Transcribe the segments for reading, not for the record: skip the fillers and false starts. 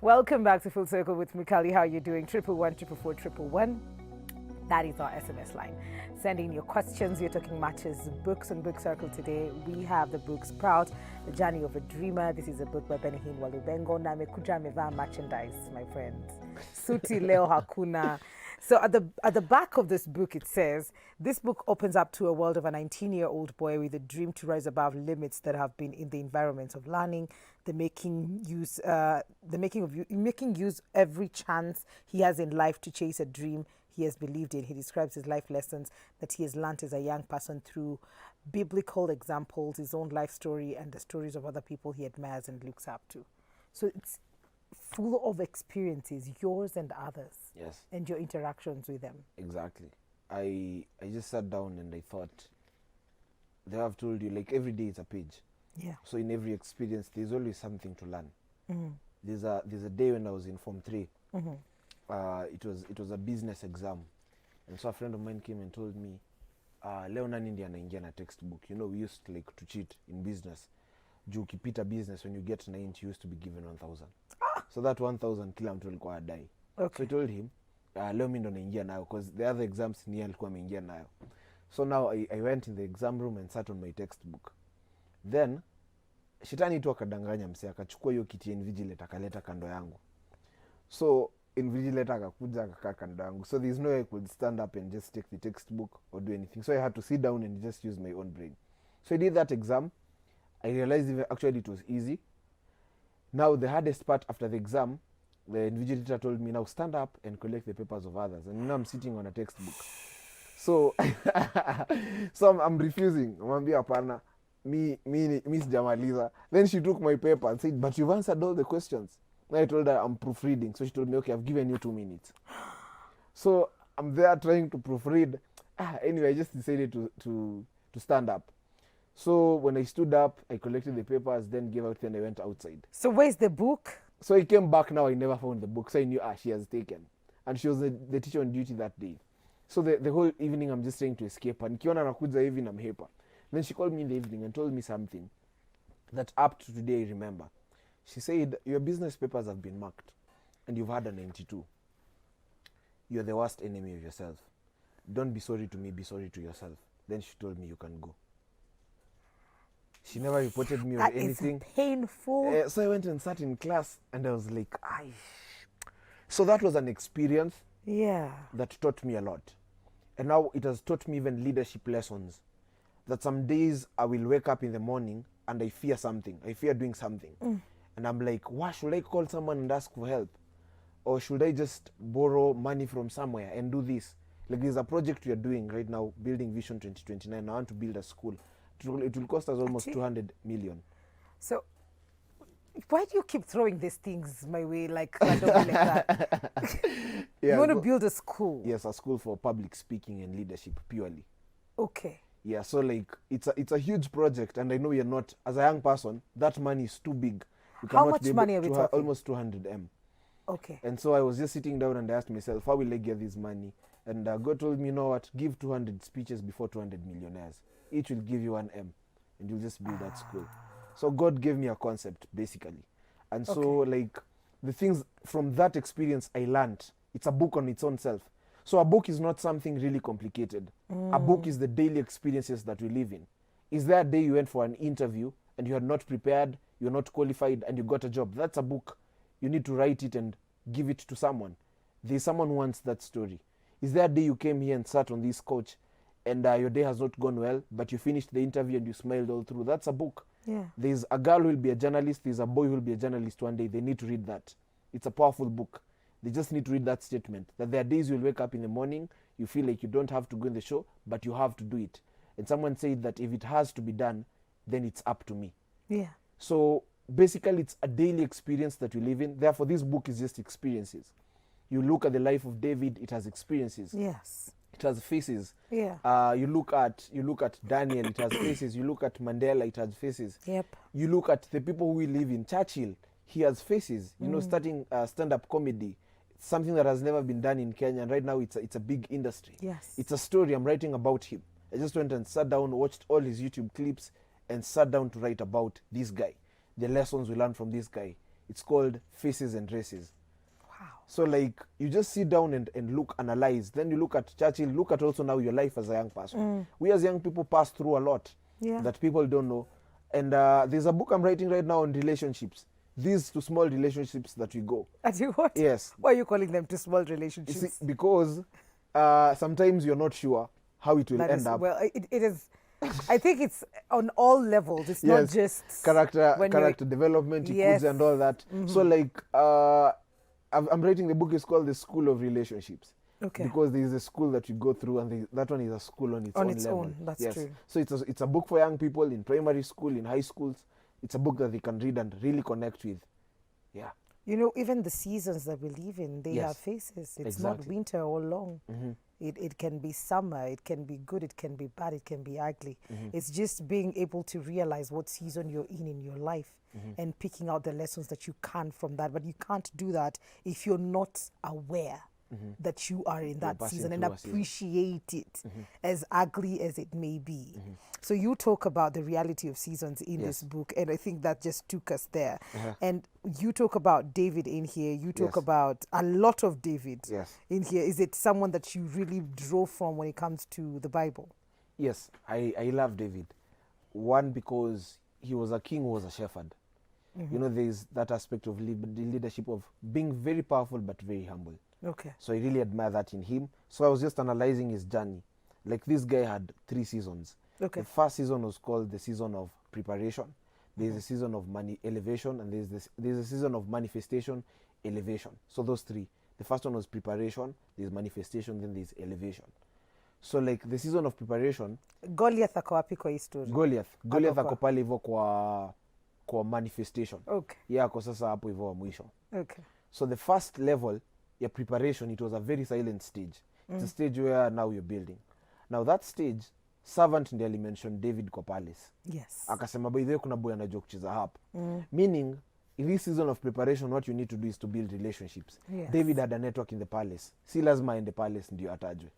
Welcome back to Full Circle with Mwikali. How are you doing? 111 That is our SMS line. Send in your questions. We're talking matches, books on Book Circle today. We have the book Sprout, The Journey of a Dreamer. This is a book by Benihin Walubengo. Na amekuja amevaa merchandise, my friends. Suti leo hakuna. So at the back of this book, it says, this book opens up to a world of a 19-year-old boy with a dream to rise above limits that have been in the environment of learning, making use every chance he has in life to chase a dream he has believed in. He describes his life lessons that he has learned as a young person through biblical examples, his own life story, and the stories of other people he admires and looks up to. So it's full of experiences, yours and others. Yes. And your interactions with them. Exactly. I just sat down and I thought, they have told you, like, every day is a page. Yeah. So in every experience, there's always something to learn. Mm-hmm. There's a day when I was in Form 3. Mm-hmm. It was a business exam. And so a friend of mine came and told me, leo nani ndiye anaingia na textbook. You know, we used to cheat in business. Juu ukipita business, when you get 90, you used to be given 1,000. So that 1,000 kila mtu alikuwa adai. Okay. So I told him, leo mimi ndo naingia nayo, because the other exams ni alikuwa ameingia nayo. So now I went in the exam room and sat on my textbook. Then shetani tu akadanganya msee, akachukua hiyo kiti invigilator akaleta kando yangu. So invigilator akakuja akakaa kando yangu. So there's no way I could stand up and just take the textbook or do anything. So I had to sit down and just use my own brain. So I did that exam. I realized actually it was easy. Now the hardest part after the exam, the invigilator told me, now stand up and collect the papers of others. And now I'm sitting on a textbook. So I'm refusing. Mwambia hapana, mi sijamaliza. Then she took my paper and said, but you've answered all the questions. And I told her I'm proofreading. So she told me, okay, I've given you 2 minutes. So I'm there trying to proofread. Anyway, I just decided to stand up. So when I stood up, I collected the papers, then gave out, and I went outside. So where's the book? So I came back now, I never found the book. So I knew, she has taken. And she was the teacher on duty that day. So the whole evening, I'm just trying to escape. And kiona nakuja hivi namhepa. Then she called me in the evening and told me something that up to today I remember. She said, your business papers have been marked and you've had a 92. You're the worst enemy of yourself. Don't be sorry to me, be sorry to yourself. Then she told me you can go. She never reported me or anything. That is painful. So I went and sat in class and I was like, So that was an experience that taught me a lot. And now it has taught me even leadership lessons. That some days I will wake up in the morning and I fear something. I fear doing something. And I'm like, should I call someone and ask for help? Or should I just borrow money from somewhere and do this? Like there's a project we are doing right now, building Vision 2029. I want to build a school. It will cost us almost 200 million. So why do you keep throwing these things my way like randomly like that? You want to build a school? Yes, a school for public speaking and leadership purely. Okay. Yeah, so like it's a huge project, and I know you're not, as a young person, that money is too big. How much money are we talking? Almost 200 M. Okay. And so I was just sitting down and I asked myself, how will I get this money? And God told me, you know what, give 200 speeches before 200 millionaires. Each will give you 1 M, and you'll just build that school. So God gave me a concept, basically. And so, like, the things from that experience I learned, it's a book on its own self. So a book is not something really complicated. A book is the daily experiences that we live in. Is there a day you went for an interview and you are not prepared, you're not qualified, and you got a job? That's a book. You need to write it and give it to someone. There's someone who wants that story. Is there a day you came here and sat on this couch and your day has not gone well, but you finished the interview and you smiled all through? That's a book. Yeah. There's a girl who will be a journalist. There's a boy who will be a journalist one day. They need to read that. It's a powerful book. They just need to read that statement. That there are days you'll wake up in the morning, you feel like you don't have to go in the show, but you have to do it. And someone said that if it has to be done, then it's up to me. Yeah. So basically, it's a daily experience that we live in. Therefore, this book is just experiences. You look at the life of David, it has experiences. Yes. It has faces. Yeah. You look at Daniel, it has faces. You look at Mandela, it has faces. Yep. You look at the people who we live in. Churchill, he has faces. You know, starting stand-up comedy, it's something that has never been done in Kenya, and right now it's a big industry. Yes. It's a story. I'm writing about him. I just went and sat down, watched all his YouTube clips, and sat down to write about this guy. The lessons we learned from this guy. It's called Faces and Races. Wow. So like you just sit down and look, analyze. Then you look at Churchill, look at also now your life as a young person. We as young people pass through a lot that people don't know. And there's a book I'm writing right now on relationships. These two small relationships that we go. And you what? Yes. Why are you calling them two small You relationships? see, because sometimes you're not sure how it will That end is- up. Well, it is. I think it's on all levels. It's not Yes, just character when you're- development, Yes. and all that. So like I'm writing the book is called The School of Relationships. Okay. Because there is a school that you go through, and that one is a school on its On own its level. own, that's yes. true. So it's a book for young people in primary school, in high schools. It's a book that they can read and really connect with. Yeah. You know, even the seasons that we live in, they Yes. have faces. It's not Exactly. winter all long. It can be summer, it can be good, it can be bad, it can be ugly. It's just being able to realize what season you're in your life and picking out the lessons that you can from that. But you can't do that if you're not aware that you are in that passing season and through a season. appreciate it as ugly as it may be. So you talk about the reality of seasons in Yes. this book, and I think that just took us there. And you talk about David in here. You talk Yes. about a lot of David Yes. in here. Is it someone that you really draw from when it comes to the Bible? Yes, I love David. One, because he was a king who was a shepherd. You know, there's that aspect of leadership of being very powerful but very humble. Okay. So I really admire that in him. So I was just analyzing his journey. Like this guy had 3 seasons. Okay. The first season was called the season of preparation. There's a season of elevation, and there's a season of manifestation, elevation. So those 3. The first one was preparation, there's manifestation, then there's elevation. So like the season of preparation, Goliath ako wapi kwa hii story? Goliath kwa- ako pale hivyo kwa manifestation. Okay. Yeah, ako sasa hapo hivyo wa mwisho. Okay. So the first level, your preparation, it was a very silent stage. It's a stage where now you're building. Now that stage, servant ndiye alimention David kwa palace. Yes. Akasema by the way kuna boy anajua kucheza hapa. Meaning, in this season of preparation, what you need to do is to build relationships. Yes. David had a network in the palace. Si lazima aende palace ndio atajwe.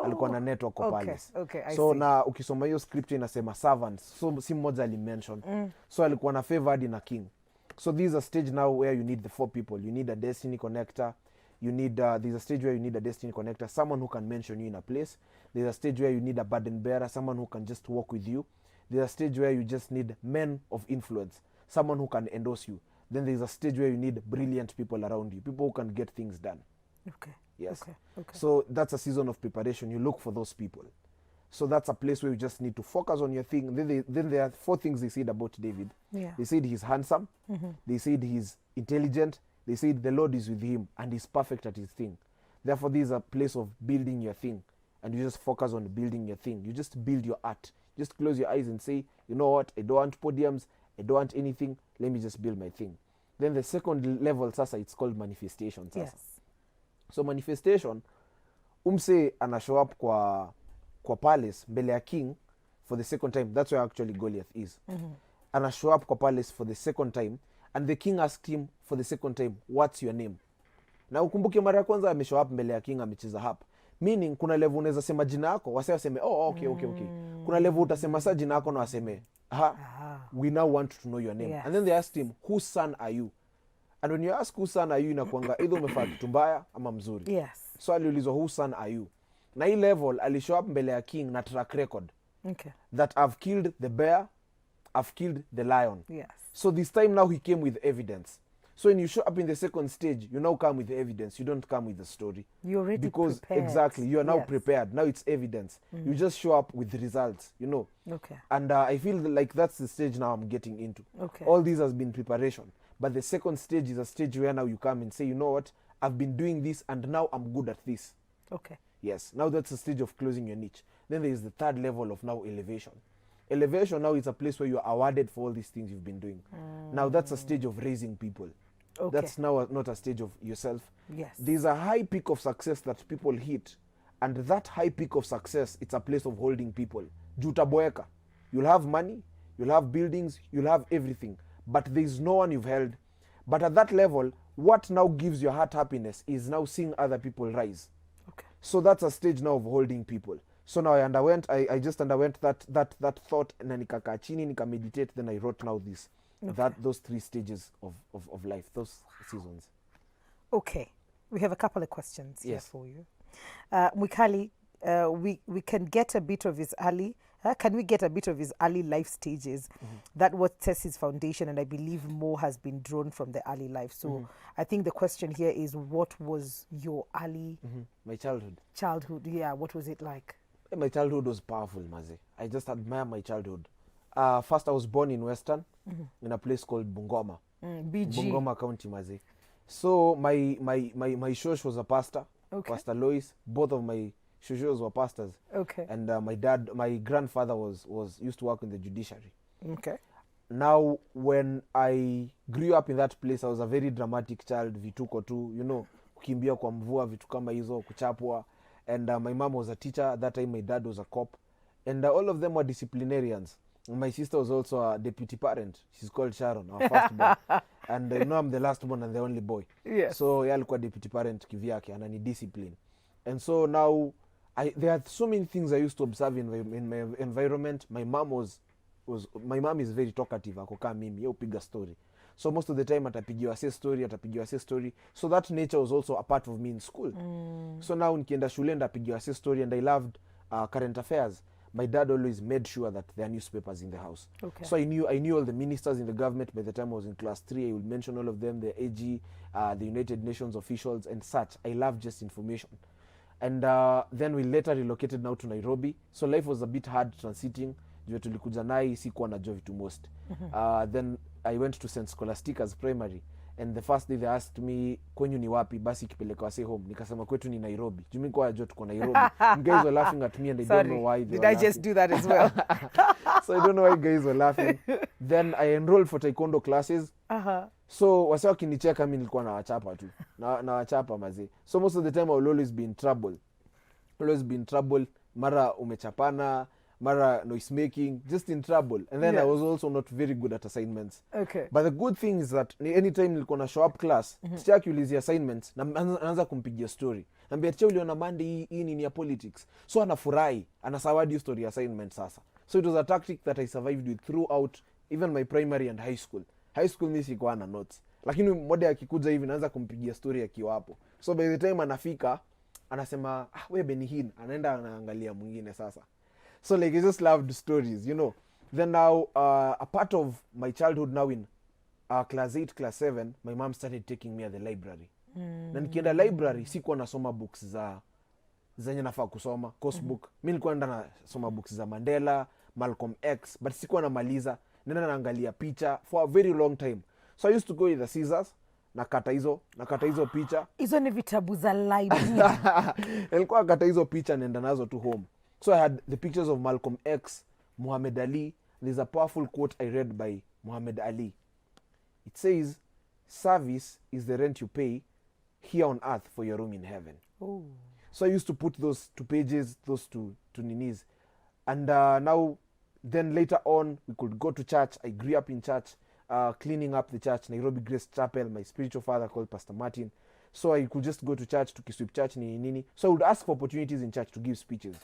Alikuwa na network kwa Okay. palace. Okay, I So see. na ukisoma hiyo scripture inasema servants. So si mmoja alimention. So alikuwa na favored in a king. So this is a stage now where you need the 4 people. You need a destiny connector. You need there's a stage where you need a destiny connector, someone who can mention you in a place. There's a stage where you need a burden bearer, someone who can just walk with you. There's a stage where you just need men of influence, someone who can endorse you. Then there's a stage where you need brilliant people around you, people who can get things done. Okay. Yes. Okay. Okay. So that's a season of preparation. You look for those people. So that's a place where you just need to focus on your thing. Then there are 4 things they said about David. Yeah. They said he's handsome. They said he's intelligent. They said the Lord is with him and he's perfect at his thing. Therefore, this is a place of building your thing. And you just focus on building your thing. You just build your art. Just close your eyes and say, you know what? I don't want podiums. I don't want anything. Let me just build my thing. Then the second level, sasa, it's called manifestation. Sasa. Yes. So manifestation, umse ana show up kwa palace mbele ya king for the second time. That's where actually Goliath is. Ana show up kwa palace for the second time, and the king asked him for the second time, what's your name? Na ukumbuke mara ya kwanza ame show up mbele ya king, amecheza hapa. Meaning kuna level unaweza sema jina yako, wase waseme okay. Kuna level utasema sa jina yako na waseme we now want to know your name. Yes. And then they asked him, whose son are you? And when you ask whose son are you, inakuanga either umefanya kitu mbaya ama mzuri. Yes. So aliulizwa whose son are you? Na hii level alishow up mbele ya king na track record Okay. that I've killed the bear, I've killed the lion. Yes. So this time now he came with evidence. So when you show up in the second stage, you now come with the evidence. You don't come with the story. You're already Because prepared. exactly, you are now Yes. prepared. Now it's evidence. You just show up with the results, you know. Okay. And I feel like that's the stage now I'm getting into. Okay. All this has been preparation. But the second stage is a stage where now you come and say, you know what, I've been doing this and now I'm good at this. Okay. Yes, now that's the stage of closing your niche. Then there is the third level of now elevation. Elevation now is a place where you are awarded for all these things you've been doing. Now that's a stage of raising people. Okay. That's now not a stage of yourself. Yes. There's a high peak of success that people hit. And that high peak of success, it's a place of holding people. Jutaboeka. You'll have money, you'll have buildings, you'll have everything. But there's no one you've held. But at that level, what now gives your heart happiness is now seeing other people rise. Okay. So that's a stage now of holding people. So now I just underwent that thought, and then nikakaa chini, nika meditate, then I wrote now this. those 3 stages of life, those seasons. Okay, we have a couple of questions here Yes. for you. Mwikali, we can get a bit of his early. Can we get a bit of his early life stages? That what sets his foundation, and I believe more has been drawn from the early life. So I think the question here is, what was your early My childhood. childhood? Yeah, what was it like? My childhood was powerful, Maze. I just admire my childhood. First, I was born in Western, in a place called Bungoma. BG. Bungoma County, Maze. So my shosh was a pastor, Okay. Pastor Lois. Both of my shoshos were pastors. Okay. And my grandfather was used to work in the judiciary. Okay. Now, when I grew up in that place, I was a very dramatic child, vituko tu, kukimbia kwa mvua, vitu kama hizo, kuchapwa. And my mom was a teacher. At that time, my dad was a cop. And all of them were disciplinarians. My sister was also a deputy parent. She's called Sharon, our firstborn. And I'm the last born and the only boy. Yes. So yeye alikuwa deputy parent kivyake, anani discipline. And so now, there are so many things I used to observe in my environment. My mom is very talkative, ako kama mimi, yeye upiga story. So most of the time atapigiwa say story. So that nature was also a part of me in school. So now nikienda shule ndapigiwa say story, and I loved current affairs. My dad always made sure that there are newspapers in the house. Okay. So I knew all the ministers in the government. By the time I was in class 3, I would mention all of them, the AG, the United Nations officials and such. I love just information. And then we later relocated now to Nairobi. So life was a bit hard transiting. Juu tulikuja nai sikuwa najua vitu most. Then I went to St. Scholastica's primary. And the first day they asked me, kwenyu ni wapi? Basi kipeleka wase home. Nikasema kwetu ni Nairobi. Juu mimi kwa najua tuko Nairobi. You guys were laughing at me and I don't know why they Did were I laughing. just do that as well? So I don't know why you guys were laughing. Then I enrolled for taekwondo classes. So wase wakinicheka mimi nilikuwa nawachapa tu. Nawachapa mazee. So most of the time I will always be in trouble. Mara umechapana, mara noise making, just in trouble. And then I was also not very good at assignments. Okay. But the good thing is that anytime nilikuwa na show up class, teacher akiulizia assignments, na anaanza kumpigia story. Naambia teacher uliona Monday hii ni ya politics. So anafurahi, anasawadi story assignment sasa. So it was a tactic that I survived with throughout even my primary and high school. High school mimi sikuwa na notes. Lakini mmoja akikuja hivi naanza kumpigia story akiwa hapo. So by the time anafika, anasema, wewe Benihin, anaenda anaangalia mwingine sasa. So like I just loved stories, Then now, a part of my childhood now in class 8, class 7, my mom started taking me at the library. Na nikienda library, sikuwa nasoma books zenye nafaa kusoma, course book. Mimi nilikuwa naenda nasoma books za Mandela, Malcolm X, but sikuwa namaliza. Nenda naangalia picha for a very long time. So I used to go with the scissors, nakata hizo picha. Hizo ni vitabu za library. Nilikuwa nakata hizo picha naenda nazo to home. So I had the pictures of Malcolm X, Muhammad Ali. There's a powerful quote I read by Muhammad Ali. It says, service is the rent you pay here on earth for your room in heaven. Oh. So I used to put those 2 pages, those to ninis. And now, then later on, we could go to church. I grew up in church, cleaning up the church, Nairobi Grace Chapel, my spiritual father called Pastor Martin. So I could just go to church, to kiswip church, nini. So I would ask for opportunities in church to give speeches.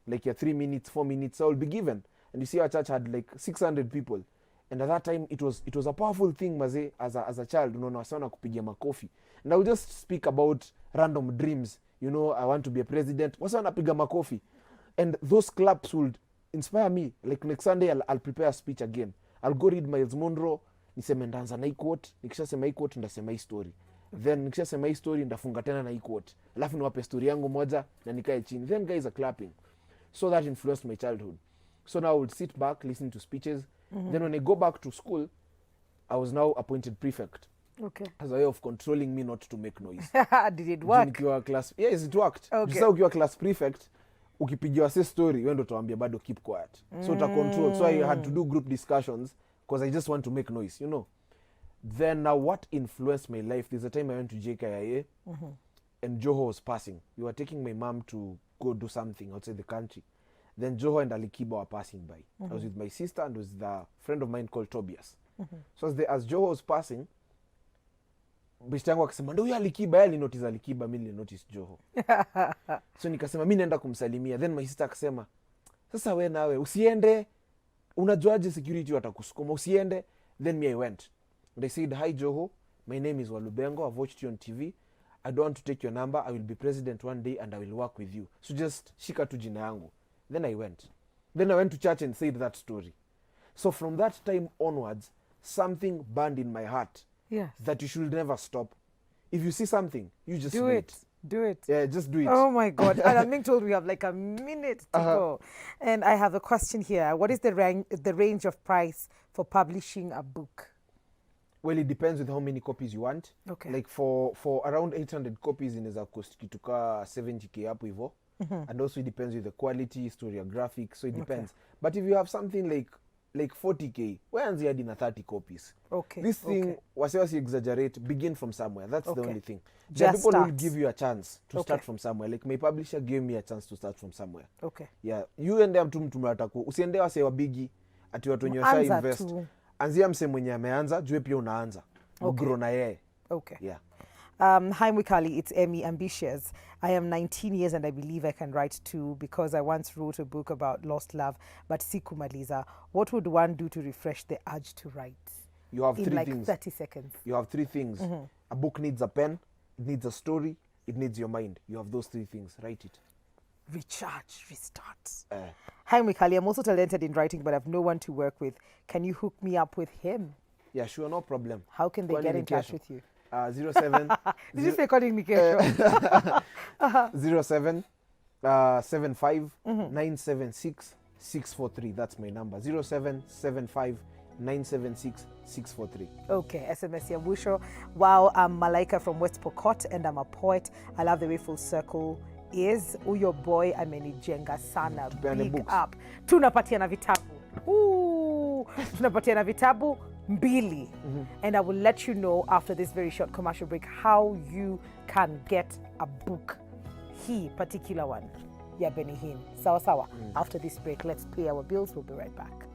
Like 3 minutes, 4 minutes, I will be given. And you see our church had like 600 people. And at that time, it was a powerful thing, maze, as a child, sana kupigia makofi. And I would just speak about random dreams. I want to be a president. Wasa napiga makofi. And those claps would inspire me. Like next Sunday, I'll prepare a speech again. I'll go read Miles Monroe. Niseme ndanza na hii quote. Nikishasema hii quote, ndasema hii story. Then nikishasema hii story, ndafunga tena na hii quote. Alafu niwape story yangu moja na nikae chini. Then guys are clapping. So that influenced my childhood. So now I would sit back, listen to speeches. Then when I go back to school, I was now appointed prefect. Okay. As a way of controlling me not to make noise. Did it work? Yes, it worked. Okay. Just ukiwa class prefect, ukipigiwa say story, wewe ndo tuambia bado keep quiet. So uta control. So I had to do group discussions because I just want to make noise, Then now what influenced my life, there's a time I went to JKIA and Joho was passing. We were taking my mom to go do something outside the country. Then Joho and Alikiba were passing by. I was with my sister and with a friend of mine called Tobias. So as Joho was passing, beshte yangu akasema ndio huyo Alikiba, yeye alinotice Alikiba, mimi nilinotice Joho. So nikasema mimi naenda kumsalimia. Then my sister akasema, sasa we nawe usiende, unajuaje security watakusukuma, usiende. Then me, I went. And I said, hi, Joho. My name is Walubengo. I've watched you on TV. I don't want to take your number. I will be president one day and I will work with you. So just shika tu jina yangu. Then I went. Then I went to church and said that story. So from that time onwards, something burned in my heart. Yes. That you should never stop. If you see something, you just do it. Do it. Yeah, just do it. Oh my God. And I'm being told we have like a minute to go. And I have a question here. What is the range of price for publishing a book? Well, it depends with how many copies you want. Okay. Like for around 800 copies inaweza cost kitu ka 70k hapo hivyo. And also it depends with the quality, historiographic, so it depends. But if you have something like 40k, where's hadi na 30 copies? Okay. This thing, wasi exaggerate, begin from somewhere. That's the only thing. Just people start. will give you a chance to start from somewhere. Like my publisher gave me a chance to start from somewhere. Okay. Yeah. You ende mtu mataku. Usiende wase wa bigi ati watu wenye washa invest. Anzia mse mwenye ameanza, jue pia unaanza. Grow na yeye. Okay. Yeah. Hi Mwikali, it's Emmy Ambitious. I am 19 years and I believe I can write too because I once wrote a book about lost love, but sikumaliza. What would one do to refresh the urge to write? You have in 3 like things. 30 seconds. You have 3 things. A book needs a pen, it needs a story, it needs your mind. You have those 3 things. Write it. Recharge, restart. Hi Mwikali, I'm also talented in writing, but I have no one to work with. Can you hook me up with him? Yeah, sure, no problem. How can they get in touch with you? 07. Did you say communication? 07 75 976 643. That's my number. 0775 976 643. Okay, SMS ya mwisho. Wow, I'm Malaika from West Pokot and I'm a poet. I love the way Full Circle is. Uyo boy amenijenga sana. Big books. Up. Tunapatiana vitabu. Tunapatiana vitabu mbili. And I will let you know after this very short commercial break how you can get a book. He particular one. Ya Benihin. Sawa sawa. After this break, let's pay our bills. We'll be right back.